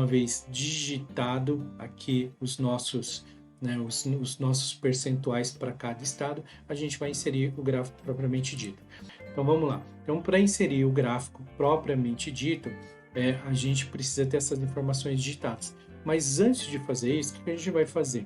vez digitado aqui os nossos, né, os nossos percentuais para cada estado, a gente vai inserir o gráfico propriamente dito. Então vamos lá. Então, para inserir o gráfico propriamente dito, a gente precisa ter essas informações digitadas. Mas antes de fazer isso, o que a gente vai fazer?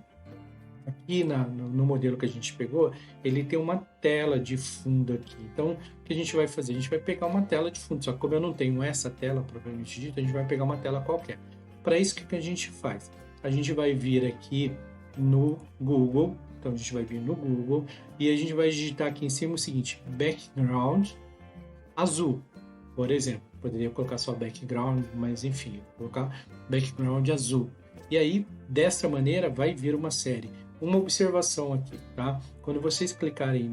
Aqui no modelo que a gente pegou, ele tem uma tela de fundo aqui. Então, o que a gente vai fazer? A gente vai pegar uma tela de fundo, só que como eu não tenho essa tela propriamente dita, a gente vai pegar uma tela qualquer. Para isso, o que a gente faz? A gente vai vir aqui no Google, então a gente vai vir no Google e a gente vai digitar aqui em cima o seguinte, background azul, por exemplo. Poderia colocar só background, mas enfim, vou colocar background azul. E aí, dessa maneira, vai vir uma série. Uma observação aqui, tá? Quando vocês clicarem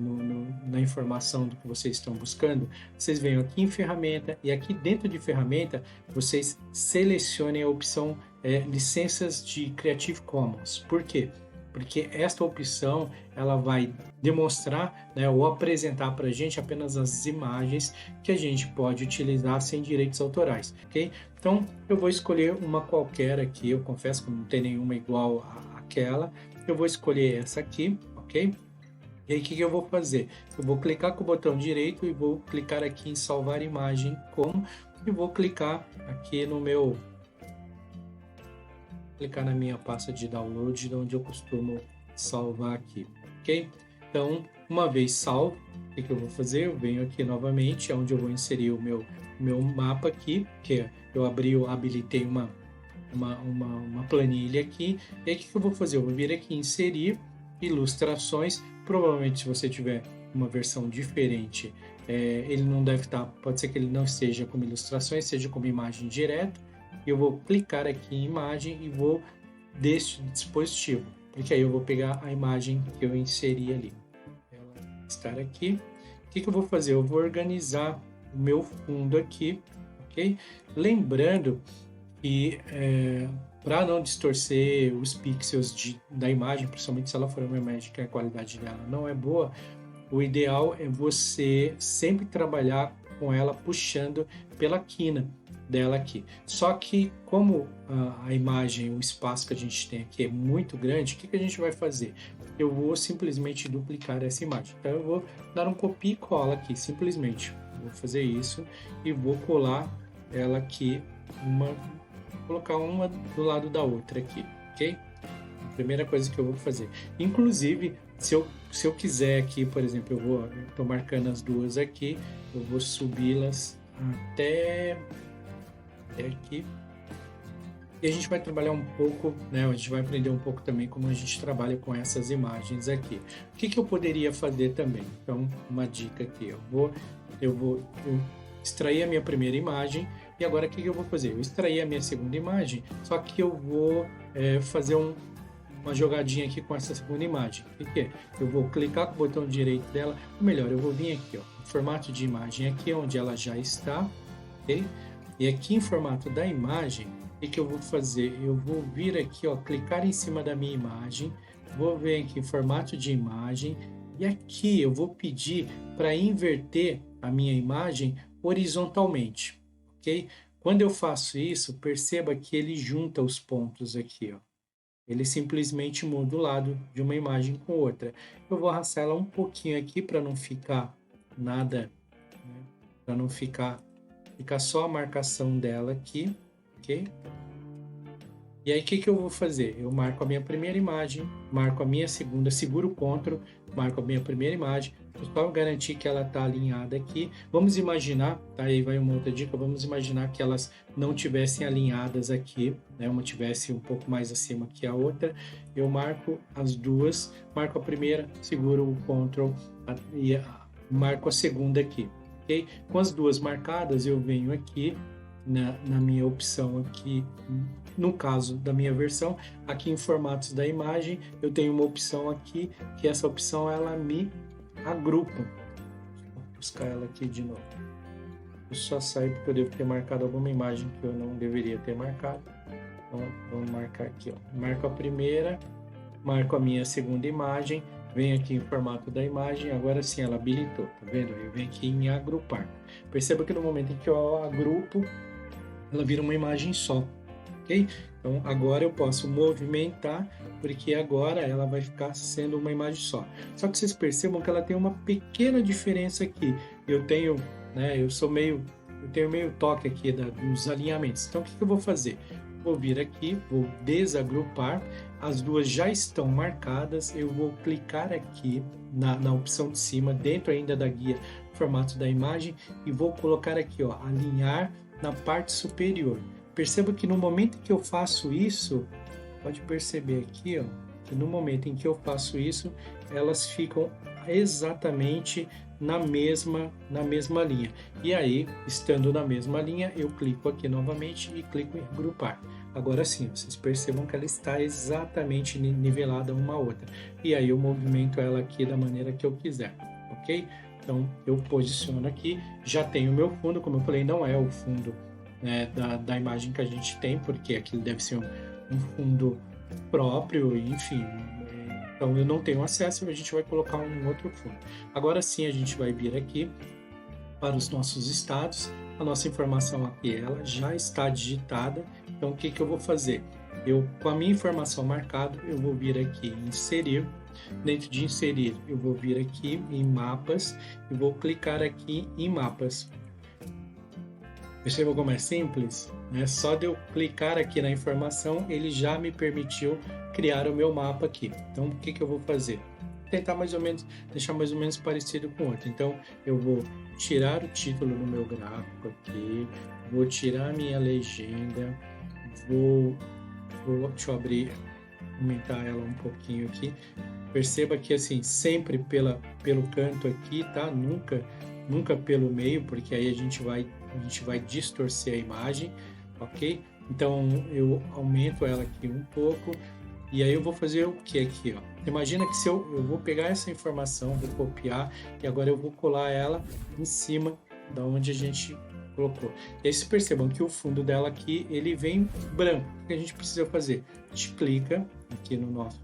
na informação do que vocês estão buscando, vocês vêm aqui em ferramenta e aqui dentro de ferramenta, vocês selecionem a opção licenças de Creative Commons. Por quê? Porque esta opção ela vai demonstrar, né, ou apresentar para a gente apenas as imagens que a gente pode utilizar sem direitos autorais, ok? Então, eu vou escolher uma qualquer aqui, eu confesso que não tem nenhuma igual àquela, eu vou escolher essa aqui, ok? E aí, o que eu vou fazer? Eu vou clicar com o botão direito e vou clicar aqui em salvar imagem como, e vou clicar aqui no meu... clicar na minha pasta de download, onde eu costumo salvar aqui, ok? Então, uma vez salvo, o que eu vou fazer? Eu venho aqui novamente, onde eu vou inserir o meu mapa aqui, que eu habilitei uma planilha aqui, e aí o que eu vou fazer? Eu vou vir aqui em inserir ilustrações, provavelmente se você tiver uma versão diferente, ele não deve estar, pode ser que ele não esteja como ilustrações, seja como imagem direto. Eu vou clicar aqui em imagem e vou deste dispositivo, porque aí eu vou pegar a imagem que eu inseri ali. Ela está aqui. O que eu vou fazer? Eu vou organizar o meu fundo aqui, ok? Lembrando que para não distorcer os pixels da imagem, principalmente se ela for uma imagem que a qualidade dela não é boa, o ideal é você sempre trabalhar com ela puxando pela quina dela aqui. Só que como a imagem, o espaço que a gente tem aqui é muito grande, o que a gente vai fazer? Eu vou simplesmente duplicar essa imagem. Então eu vou dar um copia e cola aqui, simplesmente. Vou fazer isso e vou colar ela aqui, colocar uma do lado da outra aqui, ok? Primeira coisa que eu vou fazer. Inclusive, se eu quiser aqui, por exemplo, eu estou marcando as duas aqui, eu vou subi-las até aqui. E a gente vai trabalhar um pouco, né? A gente vai aprender um pouco também como a gente trabalha com essas imagens aqui. O que eu poderia fazer também? Então, uma dica aqui, eu vou extrair a minha primeira imagem e agora o que eu vou fazer? Eu extraí a minha segunda imagem, só que eu vou fazer uma jogadinha aqui com essa segunda imagem. O que é? Eu vou clicar com o botão direito dela, ou melhor, eu vou vir aqui, ó, no formato de imagem aqui, onde ela já está, ok? E aqui em formato da imagem, o que eu vou fazer? Eu vou vir aqui, ó, clicar em cima da minha imagem, vou vir aqui em formato de imagem, e aqui eu vou pedir para inverter a minha imagem horizontalmente, ok? Quando eu faço isso, perceba que ele junta os pontos aqui, ó. Ele simplesmente muda o lado de uma imagem com outra. Eu vou arrastar ela um pouquinho aqui para não ficar nada, né? Para não ficar só a marcação dela aqui, ok? E aí o que eu vou fazer? Eu marco a minha primeira imagem, marco a minha segunda, seguro o CTRL, marco a minha primeira imagem, só garantir que ela está alinhada aqui. Vamos imaginar, tá? Aí vai uma outra dica, vamos imaginar que elas não tivessem alinhadas aqui, né? Uma tivesse um pouco mais acima que a outra. Eu marco as duas, marco a primeira, seguro o CTRL e marco a segunda aqui, ok? Com as duas marcadas, eu venho aqui na minha opção aqui, no caso da minha versão, aqui em formatos da imagem, eu tenho uma opção aqui, que essa opção ela me agrupa. Vou buscar ela aqui de novo. Eu só saio porque eu devo ter marcado alguma imagem que eu não deveria ter marcado. Então, vamos marcar aqui, ó. Marco a primeira, marco a minha segunda imagem, venho aqui em formato da imagem, agora sim ela habilitou, tá vendo? Eu venho aqui em agrupar. Perceba que no momento em que eu agrupo, ela vira uma imagem só. ok? Então agora eu posso movimentar, porque agora ela vai ficar sendo uma imagem só. Só que vocês percebam que ela tem uma pequena diferença aqui. Eu tenho, né, eu tenho meio toque aqui dos alinhamentos. Então o que eu vou fazer? Vou vir aqui, vou desagrupar, as duas já estão marcadas, eu vou clicar aqui na opção de cima, dentro ainda da guia formato da imagem, e vou colocar aqui, ó, alinhar na parte superior. Perceba que no momento que eu faço isso, pode perceber aqui, ó, que no momento em que eu faço isso, elas ficam exatamente na mesma linha. E aí, estando na mesma linha, eu clico aqui novamente e clico em agrupar. Agora sim, vocês percebam que ela está exatamente nivelada uma a outra. E aí eu movimento ela aqui da maneira que eu quiser, ok? Então eu posiciono aqui, já tenho o meu fundo, como eu falei, não é o fundo, né, da imagem que a gente tem, porque aquilo deve ser um fundo próprio, enfim. Então eu não tenho acesso, a gente vai colocar um outro fundo. Agora sim a gente vai vir aqui para os nossos estados. A nossa informação aqui, ela já está digitada. Então o que eu vou fazer? Com a minha informação marcada, eu vou vir aqui em inserir. Dentro de inserir, eu vou vir aqui em mapas e vou clicar aqui em mapas. Perceba como é simples? Né? Só de eu clicar aqui na informação, ele já me permitiu criar o meu mapa aqui. Então, o que eu vou fazer? Tentar deixar mais ou menos parecido com o outro. Então, eu vou tirar o título do meu gráfico aqui, vou tirar a minha legenda, deixa eu abrir, aumentar ela um pouquinho aqui. Perceba que assim, sempre pelo canto aqui, tá? Nunca pelo meio, porque aí a gente vai distorcer a imagem, ok? Então eu aumento ela aqui um pouco e aí eu vou fazer o que aqui, ó? Imagina que se eu vou pegar essa informação, vou copiar e agora eu vou colar ela em cima da onde a gente colocou. E aí vocês percebam que o fundo dela aqui, ele vem branco. O que a gente precisa fazer? A gente clica aqui no nosso,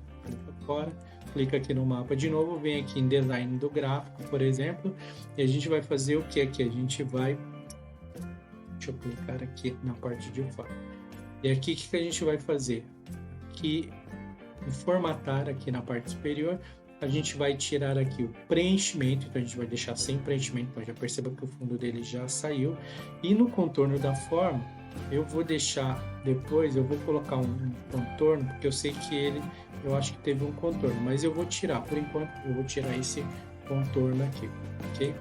clica aqui no mapa de novo, vem aqui em design do gráfico, por exemplo, e a gente vai fazer o que aqui? A gente vai, deixa eu clicar aqui na parte de fora. E aqui o que a gente vai fazer? Aqui em formatar aqui na parte superior, a gente vai tirar aqui o preenchimento, então a gente vai deixar sem preenchimento, então já perceba que o fundo dele já saiu. E no contorno da forma, eu vou deixar, depois eu vou colocar um contorno, porque eu sei que eu acho que teve um contorno, mas eu vou tirar, por enquanto eu vou tirar esse contorno aqui, ok?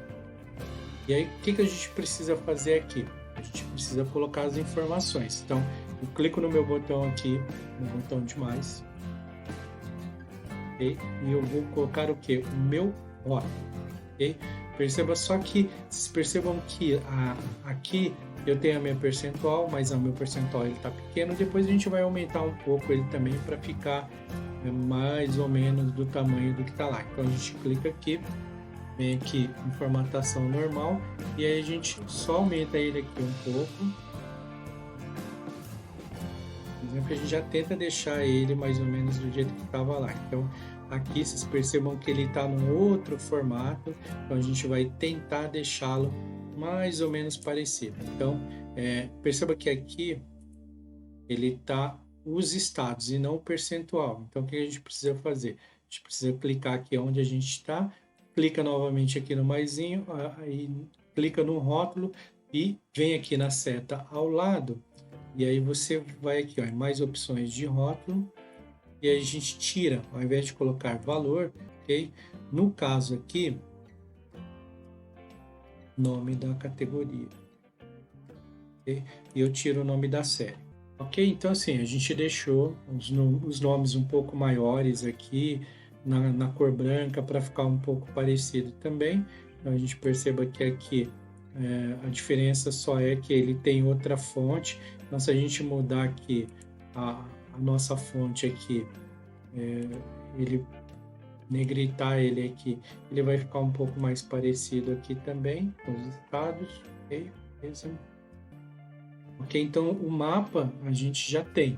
E aí, o que a gente precisa fazer aqui? A gente precisa colocar as informações. Então, eu clico no meu botão aqui, no botão de mais, okay? E eu vou colocar o que? O meu rótulo, ok? Perceba só que, vocês percebam que aqui eu tenho a minha percentual, mas o meu percentual está pequeno. Depois a gente vai aumentar um pouco ele também para ficar mais ou menos do tamanho do que está lá. Então a gente clica aqui, vem aqui em formatação normal e aí a gente só aumenta ele aqui um pouco. Por exemplo, a gente já tenta deixar ele mais ou menos do jeito que estava lá. Então aqui vocês percebam que ele está num outro formato, então a gente vai tentar deixá-lo mais ou menos parecido. Então perceba que aqui ele está os estados e não o percentual. Então o que a gente precisa fazer? A gente precisa clicar aqui onde a gente está, clica novamente aqui no maisinho, aí clica no rótulo e vem aqui na seta ao lado, e aí você vai aqui, ó, em mais opções de rótulo, e aí a gente tira, ao invés de colocar valor, ok? No caso aqui, nome da categoria, ok? E eu tiro o nome da série. Ok, então assim, a gente deixou os nomes um pouco maiores aqui, na cor branca, para ficar um pouco parecido também. Então a gente perceba que aqui a diferença só é que ele tem outra fonte. Então se a gente mudar aqui a nossa fonte aqui, ele negritar ele aqui, ele vai ficar um pouco mais parecido aqui também com os estados, ok? Beleza? Ok, então o mapa a gente já tem,